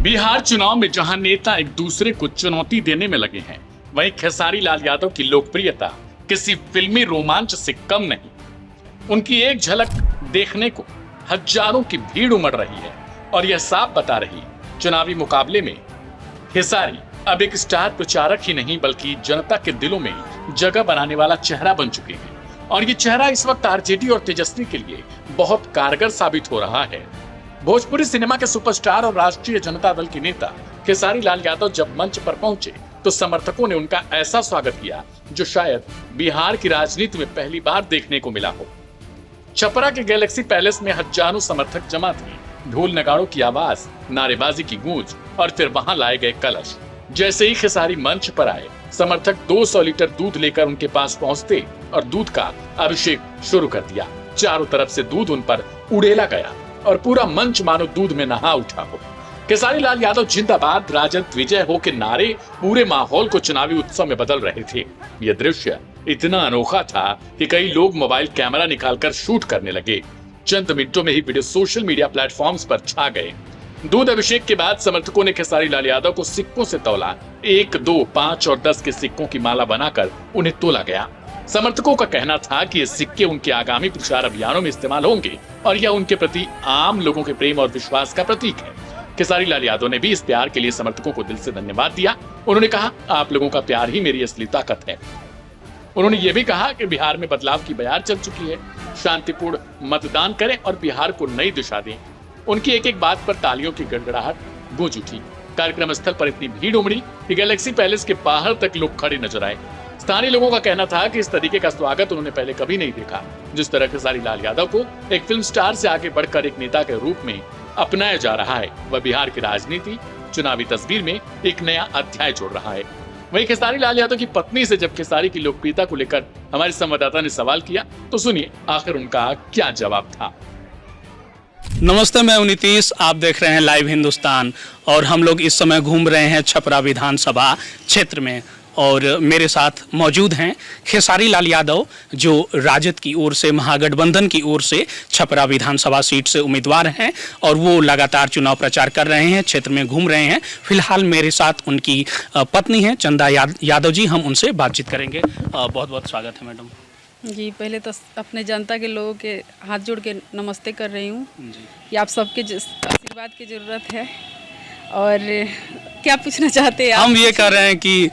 बिहार चुनाव में जहां नेता एक दूसरे को चुनौती देने में लगे हैं, वहीं खेसारी लाल यादव की लोकप्रियता किसी फिल्मी रोमांच से कम नहीं। उनकी एक झलक देखने को हजारों की भीड़ उमड़ रही है और यह साफ बता रही चुनावी मुकाबले में खेसारी अब एक स्टार प्रचारक ही नहीं बल्कि जनता के दिलों में जगह बनाने वाला चेहरा बन चुके हैं। और ये चेहरा इस वक्त आरजेडी और तेजस्वी के लिए बहुत कारगर साबित हो रहा है। भोजपुरी सिनेमा के सुपरस्टार और राष्ट्रीय जनता दल के नेता खेसारी लाल यादव जब मंच पर पहुंचे तो समर्थकों ने उनका ऐसा स्वागत किया जो शायद बिहार की राजनीति में पहली बार देखने को मिला हो। छपरा के गैलेक्सी पैलेस में हजारों समर्थक जमा थे। ढोल नगाड़ों की आवाज, नारेबाजी की गूंज और फिर वहां लाए गए कलश। जैसे ही खेसारी मंच पर आए, समर्थक 200 लीटर दूध लेकर उनके पास पहुंचते और दूध का अभिषेक शुरू कर दिया। चारों तरफ से दूध उन पर उड़ेला गया और पूरा मंच मानो दूध में नहा उठा हो। खेसारी लाल यादव जिंदाबाद, राजद विजय हो के नारे पूरे माहौल को चुनावी उत्सव में बदल रहे थे। यह दृश्य इतना अनोखा था कि कई लोग मोबाइल कैमरा निकालकर शूट करने लगे। चंद मिनटों में ही वीडियो सोशल मीडिया प्लेटफॉर्म्स पर छा गए। दूध अभिषेक के बाद समर्थकों ने खेसारी लाल यादव को सिक्कों से तौला। 1, 2, 5 और 10 के सिक्कों की माला बनाकर उन्हें तोला गया। समर्थकों का कहना था कि ये सिक्के उनके आगामी प्रचार अभियानों में इस्तेमाल होंगे और यह उनके प्रति आम लोगों के प्रेम और विश्वास का प्रतीक है। खेसारी लाल यादव ने भी इस प्यार के लिए समर्थकों को दिल से धन्यवाद दिया। उन्होंने कहा, आप लोगों का प्यार ही मेरी असली ताकत है। उन्होंने ये भी कहा कि बिहार में बदलाव की बयार चल चुकी है। शांतिपूर्ण मतदान करें और बिहार को नई दिशा दें। उनकी एक एक बात पर तालियों की गड़गड़ाहट गूंज उठी। कार्यक्रम स्थल पर इतनी भीड़ उमड़ी कि गैलेक्सी पैलेस के बाहर तक लोग खड़े नजर आए। स्थानीय लोगों का कहना था कि इस तरीके का स्वागत उन्होंने पहले कभी नहीं देखा। जिस तरह खेसारी लाल यादव को एक फिल्म स्टार से आगे बढ़कर एक नेता के रूप में अपनाया जा रहा है, वह बिहार की राजनीति चुनावी तस्वीर में एक नया अध्याय जोड़ रहा है। वहीं खेसारी लाल यादव की पत्नी से जब खेसारी की लोकप्रियता को लेकर हमारे संवाददाता ने सवाल किया तो सुनिए आखिर उनका क्या जवाब था। नमस्ते, मैं नीतीश, आप देख रहे हैं लाइव हिंदुस्तान और हम लोग इस समय घूम रहे हैं छपरा विधानसभा क्षेत्र में और मेरे साथ मौजूद हैं खेसारी लाल यादव जो राजद की ओर से, महागठबंधन की ओर से छपरा विधानसभा सीट से उम्मीदवार हैं और वो लगातार चुनाव प्रचार कर रहे हैं, क्षेत्र में घूम रहे हैं। फिलहाल मेरे साथ उनकी पत्नी हैं चंदा यादव जी, हम उनसे बातचीत करेंगे। बहुत बहुत स्वागत है मैडम जी। पहले तो अपने जनता के लोगों के हाथ जोड़ के नमस्ते कर रही हूँ कि आप सबके आशीर्वाद की ज़रूरत है। और क्या पूछना चाहते हैं आप? हम ये कह रहे हैं कि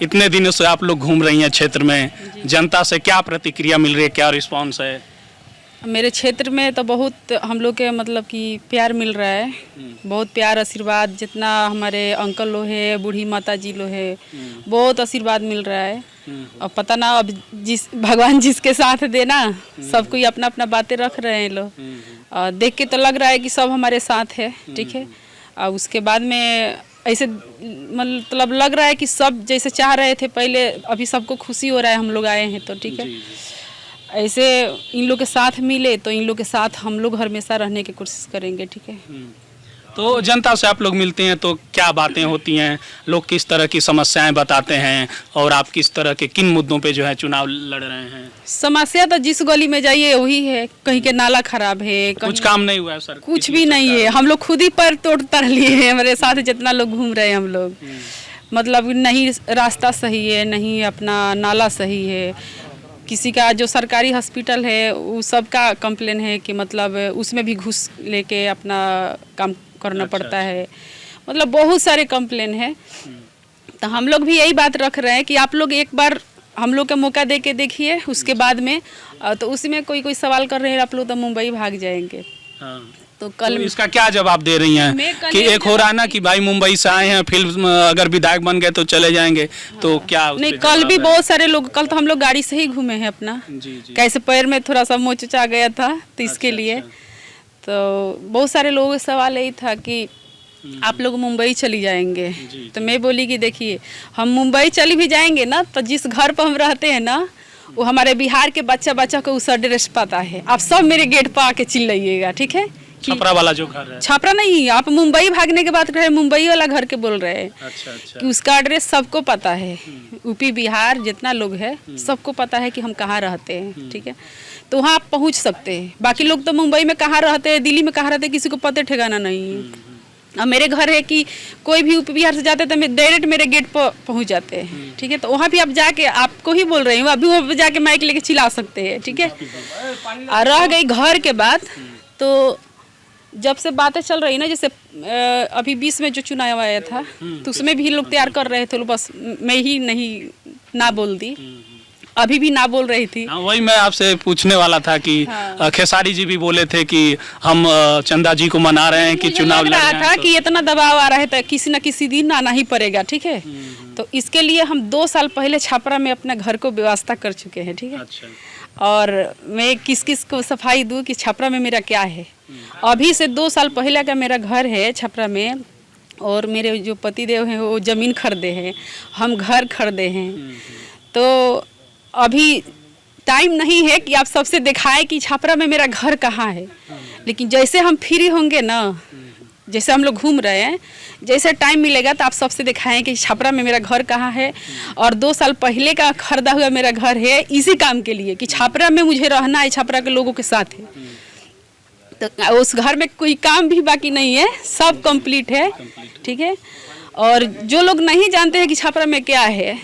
इतने दिनों से आप लोग घूम रही हैं क्षेत्र में, जनता से क्या प्रतिक्रिया मिल रही है, क्या रिस्पांस है? मेरे क्षेत्र में तो बहुत हम लोग के मतलब कि प्यार मिल रहा है, बहुत प्यार आशीर्वाद। जितना हमारे अंकल लोग है, बूढ़ी माता जी लोग है, बहुत आशीर्वाद मिल रहा है। अब पता ना, अब भगवान जिसके साथ देना, सब कोई अपना अपना बातें रख रहे हैं लोग। देख के तो लग रहा है कि सब हमारे साथ है, ठीक है। और उसके बाद में ऐसे मतलब लग रहा है कि सब जैसे चाह रहे थे पहले, अभी सबको खुशी हो रहा है हम लोग आए हैं तो, ठीक है। ऐसे इन लोग के साथ मिले तो इन लोग के साथ हम लोग हमेशा रहने की कोशिश करेंगे, ठीक है। तो जनता से आप लोग मिलते हैं तो क्या बातें होती हैं, लोग किस तरह की समस्याएं बताते हैं और आप किस तरह के किन मुद्दों पे जो है चुनाव लड़ रहे हैं? समस्या तो जिस गली में जाइए वही है। कहीं के नाला खराब है, कुछ काम नहीं हुआ है सर? कुछ भी नहीं है। हम लोग खुद ही पर तोड़ तर लिए हैं। हमारे साथ जितना लोग घूम रहे हैं हम लोग, मतलब नहीं रास्ता सही है, नहीं अपना नाला सही है। किसी का जो सरकारी हॉस्पिटल है वो सबका कंप्लेन है कि मतलब उसमें भी घूस लेके अपना काम करना पड़ता है। मतलब बहुत सारे कंप्लेन है। तो हम लोग भी यही बात रख रहे हैं कि आप लोग एक बार हम लोग का मौका दे के देखिए। उसके बाद में तो उसमें कोई सवाल कर रहे हैं आप लोग तो मुंबई भाग जाएंगे। तो कल तो इसका क्या जवाब दे रही हैं कि एक हो रहा है ना कि भाई मुंबई से आए हैं, फिल्म अगर विधायक बन गए तो चले जाएंगे, तो क्या नहीं? कल भी बहुत सारे लोग, कल तो हम लोग गाड़ी से ही घूमे हैं अपना। कैसे पैर में थोड़ा सा मोच आ गया था तो इसके लिए तो बहुत सारे लोगों का सवाल यही था कि आप लोग मुंबई चली जाएंगे। तो मैं बोली कि देखिए, हम मुंबई चली भी जाएंगे ना तो जिस घर पर हम रहते हैं ना, वो हमारे बिहार के बच्चा को उस एड्रेस पता है। आप सब मेरे गेट पर आके चिल्लाइएगा, ठीक है। छपरा वाला जो घर है? छपरा नहीं, आप मुंबई भागने के बाद कहे मुंबई वाला घर के बोल रहे हैं। अच्छा। कि उसका एड्रेस सबको पता है। यूपी बिहार जितना लोग है सबको पता है कि हम कहाँ रहते हैं, ठीक है। तो वहाँ आप पहुँच सकते हैं। बाकी लोग तो मुंबई में कहाँ रहते हैं, दिल्ली में कहाँ रहते हैं, किसी को पता ठिकाना नहीं है। अब मेरे घर है कि कोई भी यूपी बिहार से जाते हैं तो मैं डायरेक्ट मेरे गेट पर पहुंच जाते हैं, ठीक है। तो वहाँ भी आप जाके, आपको ही बोल रही हूँ, अभी वहाँ पे जाके माइक लेके चिल्ला सकते हैं, ठीक है। और रह गई घर के बाद, तो जब से बातें चल रही ना, जैसे अभी 20 में जो चुनाव आया था तो उसमें भी लोग तैयार कर रहे थे, बस मैं ही नहीं ना बोल दी, अभी भी ना बोल रही थी। वही मैं आपसे पूछने वाला था कि खेसारी जी भी बोले थे कि हम चंदा जी को मना रहे हैं कि चुनाव लग लड़ रहा रहे था हैं, कि इतना दबाव आ रहा है तो किसी न किसी दिन आना ही पड़ेगा, ठीक है। तो इसके लिए हम 2 साल पहले छपरा में अपने घर को व्यवस्था कर चुके हैं, ठीक है। अच्छा। और मैं किस किस को सफाई दूं कि छपरा में मेरा क्या है। अभी से 2 साल पहले का मेरा घर है छपरा में, और मेरे जो पतिदेव हैं वो ज़मीन खरीदे हैं, हम घर खरीदे हैं। तो अभी टाइम नहीं है कि आप सबसे दिखाएं कि छपरा में मेरा घर कहाँ है, लेकिन जैसे हम फ्री होंगे ना, जैसे हम लोग घूम रहे हैं, जैसे टाइम मिलेगा तो आप सबसे दिखाएं कि छपरा में मेरा घर कहाँ है। और 2 साल पहले का खरीदा हुआ मेरा घर है इसी काम के लिए कि छपरा में मुझे रहना है, छपरा के लोगों के साथ है। तो उस घर में कोई काम भी बाकी नहीं है, सब कंप्लीट है, ठीक है। और जो लोग नहीं जानते हैं कि छपरा में क्या है,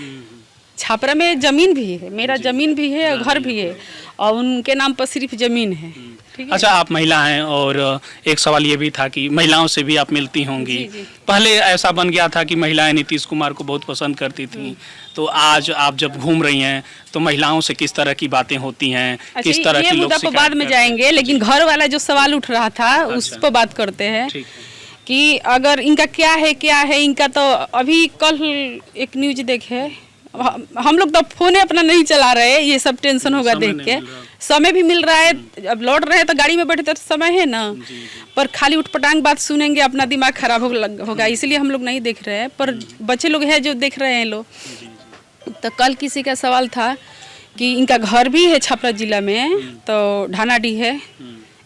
छपरा में ज़मीन भी है, मेरा ज़मीन भी है, घर भी है, और उनके नाम पर सिर्फ ज़मीन है, ठीक है। अच्छा, आप महिला हैं और एक सवाल ये भी था कि महिलाओं से भी आप मिलती होंगी। जी, जी। पहले ऐसा बन गया था कि महिलाएं नीतीश कुमार को बहुत पसंद करती थी, तो आज आप जब घूम रही हैं तो महिलाओं से किस तरह की बातें होती हैं, किस तरह ये की लोग मुद्दा पर शिकायत बाद में करते हैं? जाएंगे, लेकिन घर वाला जो सवाल उठ रहा था उस पर बात करते हैं ठीक है। कि अगर इनका क्या है इनका। तो अभी कल एक न्यूज देखे, हम लोग तो फोन अपना नहीं चला रहे, ये सब टेंशन होगा समय देख नहीं के। मिल रहा। समय भी मिल रहा है, अब लौट रहे हैं तो गाड़ी में बैठे तो समय है ना, पर खाली उठपटांग बात सुनेंगे अपना दिमाग खराब होगा, इसलिए हम लोग नहीं देख रहे हैं। पर बच्चे लोग हैं जो देख रहे हैं लोग। तो कल किसी का सवाल था कि इनका घर भी है छपरा जिला में, तो ढानाडीह है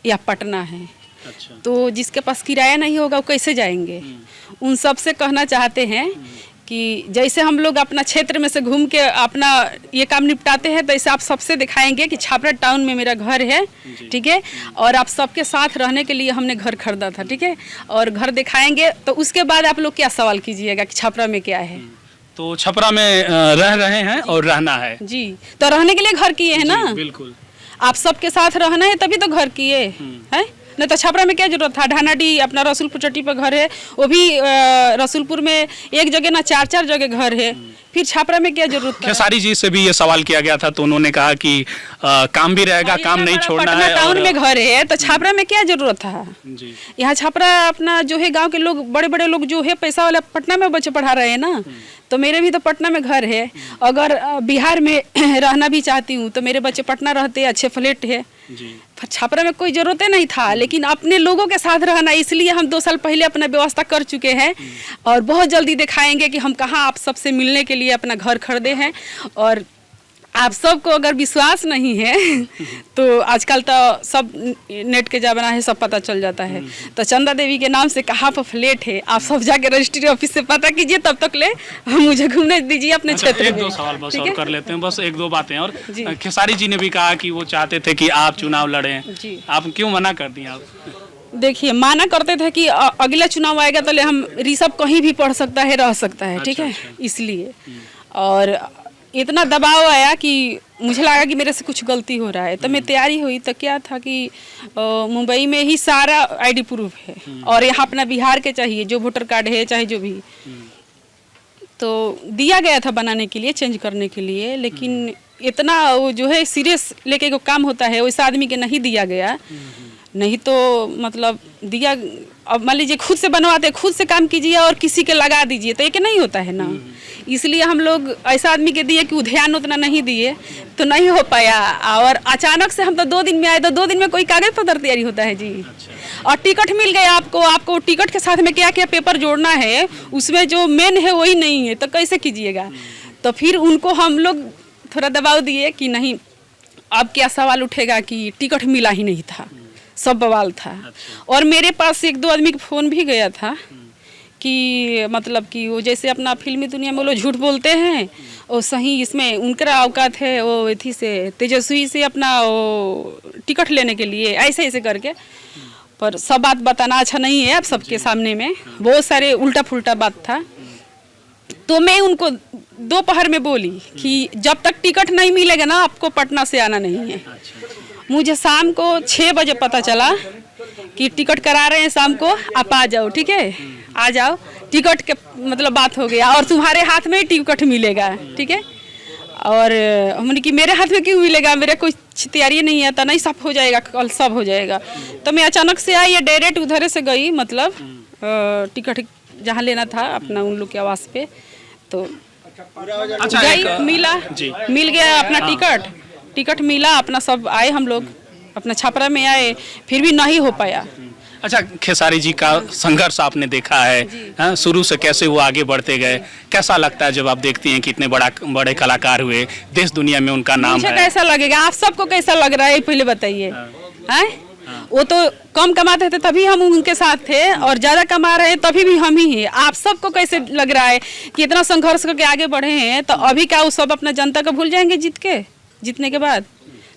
या पटना है। अच्छा। तो जिसके पास किराया नहीं होगा वो कैसे जाएंगे। उन सब से कहना चाहते हैं कि जैसे हम लोग अपना क्षेत्र में से घूम के अपना ये काम निपटाते हैं, तो ऐसे आप सबसे दिखाएंगे कि छपरा टाउन में मेरा घर है, ठीक है। और आप सबके साथ रहने के लिए हमने घर खरीदा था, ठीक है। और घर दिखाएंगे तो उसके बाद आप लोग क्या सवाल कीजिएगा कि छपरा में क्या है। तो छपरा में रह रहे हैं और रहना है जी, तो रहने के लिए घर किए हैं ना, बिल्कुल। आप सबके साथ रहना है तभी तो घर किए हैं, नहीं तो छपरा में क्या जरूरत था। ढानाडीह अपना रसूलपुर चट्टी पर घर है, वो भी रसूलपुर में एक जगह ना 4 जगह घर है, फिर छपरा में क्या जरूरत था। खेसारी जी से भी ये सवाल किया गया था तो उन्होंने कहा कि काम भी रहेगा, काम नहीं छोड़ना है। टाउन में घर है तो छपरा में क्या जरूरत था। जी। यहाँ छपरा अपना जो है गांव के लोग, बड़े बड़े लोग जो है पैसा वाले पटना में बच्चे पढ़ा रहे हैं ना, तो मेरे भी तो पटना में घर है। अगर बिहार में रहना भी चाहती हूँ तो मेरे बच्चे पटना रहते, अच्छे फ्लैट है। छपरा में कोई जरूरत नहीं था, लेकिन अपने लोगों के साथ रहना, इसलिए हम 2 साल पहले अपना व्यवस्था कर चुके हैं। और बहुत जल्दी दिखाएंगे कि हम कहाँ आप सबसे मिलने के लिए अपना घर खरीदे हैं। और आप सबको अगर विश्वास नहीं है तो आजकल तो सब नेट के ज़माना है, सब पता चल जाता है। तो चंदा देवी के नाम से कहाँ पर फ्लैट है, आप सब जाके रजिस्ट्री ऑफिस से पता कीजिए, तब तक ले मुझे घूमने दीजिए अपने क्षेत्र में। 1-2 सवाल बस और कर लेते हैं, बस 1-2 बातें। और जी। खेसारी जी ने भी कहा कि वो चाहते थे कि आप चुनाव लड़ें, जी। आप क्यों मना कर दिए? आप देखिए, माना करते थे कि अगला चुनाव आएगा तो ले हम ऋषभ कहीं भी पढ़ सकता है, रह सकता है, ठीक है, इसलिए। और इतना दबाव आया कि मुझे लगा कि मेरे से कुछ गलती हो रहा है, तो मैं तैयारी हुई। तो क्या था कि मुंबई में ही सारा आईडी प्रूफ है, और यहाँ अपना बिहार के चाहिए जो वोटर कार्ड है, चाहे जो भी, तो दिया गया था बनाने के लिए, चेंज करने के लिए। लेकिन इतना वो जो है सीरियस लेके को काम होता है, वैसा आदमी के नहीं दिया गया। नहीं तो मतलब दिया, अब मान लीजिए खुद से बनवाते, खुद से काम कीजिए और किसी के लगा दीजिए, तो ये कि नहीं होता है ना। इसलिए हम लोग ऐसा आदमी के दिए कि वो ध्यान उतना नहीं दिए, तो नहीं हो पाया। और अचानक से हम तो 2 दिन में आए, तो 2 दिन में कोई कागज पत्र तैयारी होता है जी। और टिकट मिल गया आपको टिकट के साथ में क्या क्या पेपर जोड़ना है, उसमें जो मेन है वही नहीं है, तो कैसे कीजिएगा। तो फिर उनको हम लोग थोड़ा दबाव दिए कि नहीं, अब क्या सवाल उठेगा कि टिकट मिला ही नहीं था, सब बवाल था। और मेरे पास 1-2 आदमी का फ़ोन भी गया था कि मतलब कि वो जैसे अपना फिल्मी दुनिया में वो लोग झूठ बोलते हैं, और सही इसमें उनका औकात है वो एथी से तेजस्वी से अपना वो टिकट लेने के लिए, ऐसे ऐसे करके। पर सब बात बताना अच्छा नहीं है अब सबके सामने में, बहुत सारे उल्टा फुल्टा बात था। तो मैं उनको दोपहर में बोली कि जब तक टिकट नहीं मिलेगा ना आपको पटना से आना नहीं है। मुझे शाम को 6 बजे पता चला कि टिकट करा रहे हैं शाम को, आप आ जाओ, ठीक है, आ जाओ, टिकट के मतलब बात हो गया और तुम्हारे हाथ में टिकट मिलेगा, ठीक है। और हमने कि मेरे हाथ में क्यों मिलेगा, मेरे कोई तैयारी नहीं आता, नहीं सब हो जाएगा, कल सब हो जाएगा। तो मैं अचानक से आई, ये डायरेक्ट उधर से गई, मतलब टिकट जहाँ लेना था अपना उन लोग के आवास पे, तो अच्छा गई, मिला, मिल गया अपना टिकट मिला अपना, सब आए हम लोग अपना छपरा में आए, फिर भी नहीं हो पाया। अच्छा, खेसारी जी का संघर्ष आपने देखा है, शुरू से कैसे वो आगे बढ़ते गए, कैसा लगता है जब आप देखती हैं कि इतने बड़े कलाकार हुए, देश दुनिया में उनका नाम मुझे है? कैसा लगेगा, आप सबको कैसा लग रहा है पहले बताइए। हैं? वो तो कम कमाते थे तभी हम उनके साथ थे, और ज्यादा कमा रहे हैं तभी भी हम ही हैं। आप सबको कैसे लग रहा है कि इतना संघर्ष करके आगे बढ़े हैं, तो अभी क्या वो सब अपना जनता को भूल जाएंगे जीतने के बाद?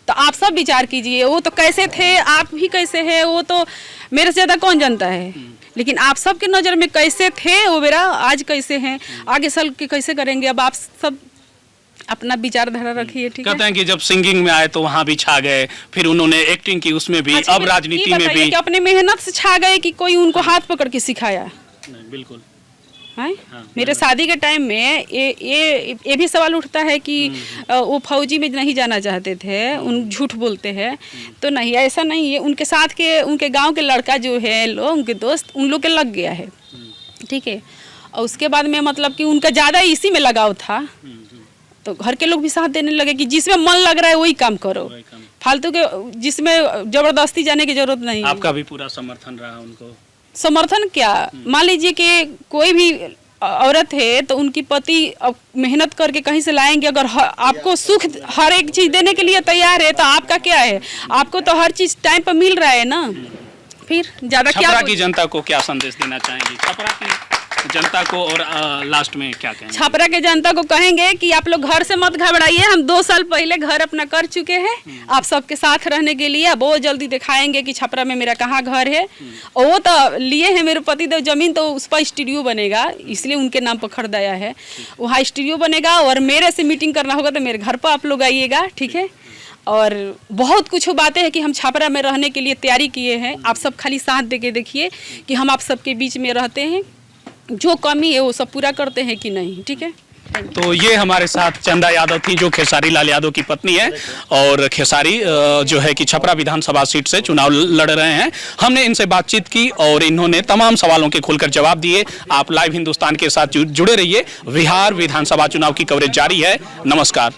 तो आप सब विचार कीजिए, वो तो कैसे थे, आप भी कैसे हैं, वो तो मेरे से ज़्यादा कौन जानता है, लेकिन आप सबके नज़र में कैसे थे वो मेरा, आज कैसे हैं, आगे चल के कैसे करेंगे, अब आप सब अपना विचारधारा रखिए, ठीक है। कहते हैं कि जब सिंगिंग में आए तो वहाँ भी छा गए, फिर उन्होंने एक्टिंग की उसमें भी, अच्छा, अब राजनीति में भी। कि अपने मेहनत से छा गए कि कोई उनको हाथ पकड़ के सिखाया? बिल्कुल। हैं? मेरे शादी के टाइम में ये भी सवाल उठता है कि वो फौजी में नहीं जाना चाहते थे, उन झूठ बोलते हैं, तो नहीं, ऐसा नहीं है। उनके साथ के उनके गांव के लड़का जो है लोग, उनके दोस्त, उन लोग के लग गया है, ठीक है। और उसके बाद में मतलब कि उनका ज़्यादा इसी में लगाव था, तो घर के लोग भी साथ देने लगे कि जिसमें मन लग रहा है वही काम करो, फालतू के जिसमें जबरदस्ती जाने की जरूरत नहीं। आपका भी पूरा समर्थन रहा उनको? समर्थन क्या, मान लीजिए कि कोई भी औरत है तो उनकी पति अब मेहनत करके कहीं से लाएंगे, अगर आपको सुख हर एक चीज़ देने के लिए तैयार है तो आपका क्या है, आपको तो हर चीज़ टाइम पर मिल रहा है ना, फिर ज़्यादा क्या। छपरा की जनता को क्या संदेश देना चाहेंगी, छपरा की जनता को, और लास्ट में क्या कहेंगे? छपरा के जनता को कहेंगे कि आप लोग घर से मत घबराइए, हम 2 साल पहले घर अपना कर चुके हैं, आप सबके साथ रहने के लिए बहुत जल्दी दिखाएंगे कि छपरा में मेरा कहाँ घर है। और वो तो लिए हैं मेरे पतिदेव जमीन, तो उस पर स्टूडियो बनेगा, इसलिए उनके नाम पर खरीदाया है, वहाँ स्टूडियो बनेगा, और मेरे से मीटिंग करना होगा तो मेरे घर पर आप लोग आइएगा, ठीक है। और बहुत कुछ बातें हैं कि हम छपरा में रहने के लिए तैयारी किए हैं, आप सब खाली साथ दे के देखिए कि हम आप सबके बीच में रहते हैं, जो कमी है वो सब पूरा करते हैं कि नहीं, ठीक है। तो ये हमारे साथ चंदा यादव थी, जो खेसारी लाल यादव की पत्नी है, और खेसारी जो है कि छपरा विधानसभा सीट से चुनाव लड़ रहे हैं। हमने इनसे बातचीत की और इन्होंने तमाम सवालों के खुलकर जवाब दिए। आप लाइव हिंदुस्तान के साथ जुड़े रहिए, बिहार विधानसभा चुनाव की कवरेज जारी है। नमस्कार।